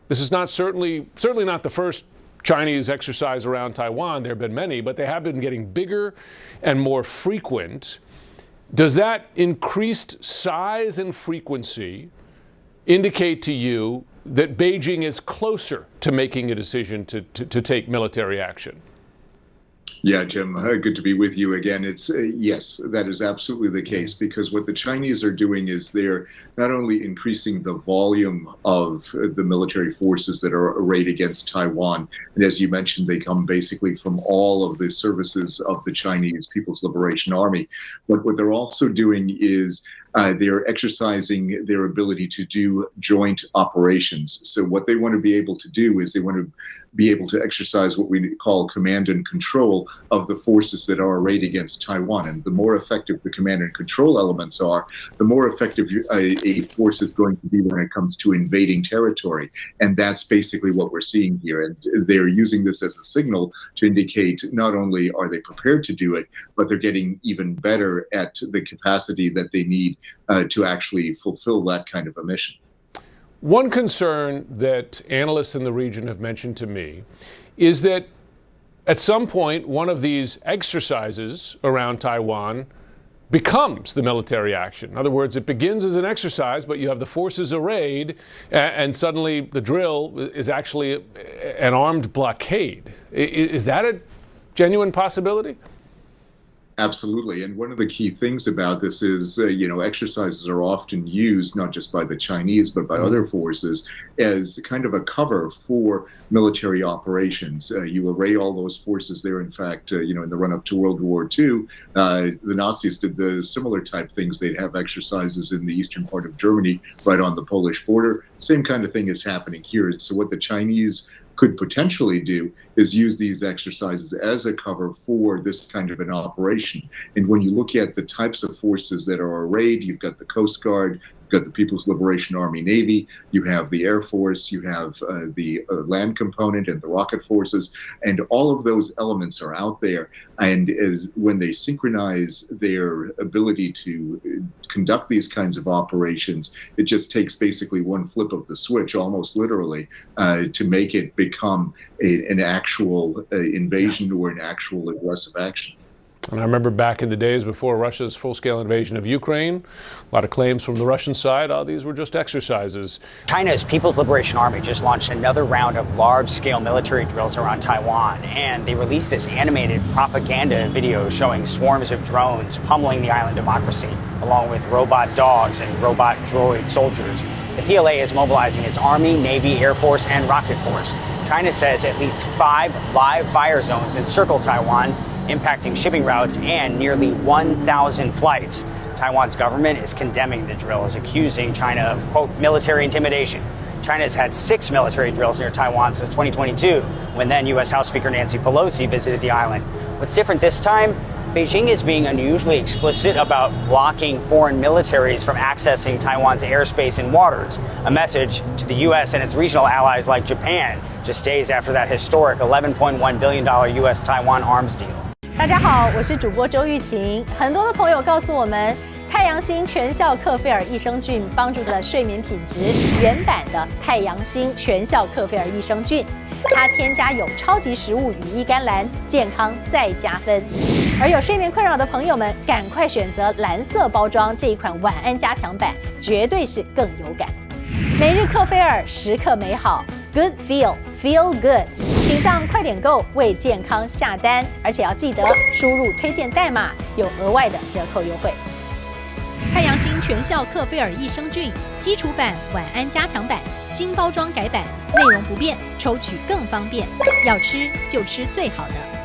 This is not certainly not the first Chinese exercise around Taiwan. There have been many, but they have been getting bigger and more frequent. Does that increased size and frequency indicate to you that Beijing is closer to making a decision to take military action? Yeah, Jim, good to be with you again. It's yes, that is absolutely the case, because what the Chinese are doing is they're not only increasing the volume of the military forces that are arrayed against Taiwan, and as you mentioned, they come basically from all of the services of the Chinese People's Liberation Army. But what they're also doing is they're exercising their ability to do joint operations. So what they want to be able to do is they want to be able to exercise what we call command and control of the forces that are arrayed against Taiwan. And the more effective the command and control elements are, the more effective a force is going to be when it comes to invading territory. And that's basically what we're seeing here. And they're using this as a signal to indicate not only are they prepared to do it, but they're getting even better at the capacity that they need to actually fulfill that kind of a mission. One concern that analysts in the region have mentioned to me is that at some point, one of these exercises around Taiwan becomes the military action. In other words, it begins as an exercise, but you have the forces arrayed, and suddenly the drill is actually an armed blockade. Is that a genuine possibility? Absolutely. And one of the key things about this is, exercises are often used, not just by the Chinese, but by other forces, as kind of a cover for military operations. You array all those forces there. In fact, in the run-up to World War II, the Nazis did the similar type things. They'd have exercises in the eastern part of Germany, right on the Polish border. Same kind of thing is happening here. So what the Chinese could potentially do is use these exercises as a cover for this kind of an operation. And when you look at the types of forces that are arrayed, you've got the Coast Guard, you've got the People's Liberation Army Navy, you have the Air Force, you have the land component and the rocket forces, and all of those elements are out there. And when they synchronize their ability to conduct these kinds of operations, it just takes basically one flip of the switch, almost literally, to make it become an actual invasion or an actual aggressive action. And I remember back in the days before Russia's full-scale invasion of Ukraine, a lot of claims from the Russian side, these were just exercises. China's People's Liberation Army just launched another round of large-scale military drills around Taiwan, and they released this animated propaganda video showing swarms of drones pummeling the island democracy, along with robot dogs and robot droid soldiers. The PLA is mobilizing its Army, Navy, Air Force, and rocket force. China says at least 5 live fire zones encircle Taiwan, impacting shipping routes and nearly 1,000 flights. Taiwan's government is condemning the drills, accusing China of, quote, military intimidation. China has had 6 military drills near Taiwan since 2022, when then U.S. House Speaker Nancy Pelosi visited the island. What's different this time? Beijing is being unusually explicit about blocking foreign militaries from accessing Taiwan's airspace and waters, a message to the U.S. and its regional allies like Japan, just days after that historic $11.1 billion U.S.-Taiwan arms deal. 大家好，我是主播周玉琴。很多的朋友告诉我们，太阳星全效克菲尔益生菌帮助了睡眠品质。原版的太阳星全效克菲尔益生菌，它添加有超级食物羽衣甘蓝，健康再加分。而有睡眠困扰的朋友们，赶快选择蓝色包装这一款晚安加强版，绝对是更有感。每日克菲尔，时刻美好 ，Good Feel Good。请上快点购为健康下单，而且要记得输入推荐代码，有额外的折扣优惠。太阳星全效克菲尔益生菌基础版、晚安加强版新包装改版，内容不变，抽取更方便。要吃就吃最好的。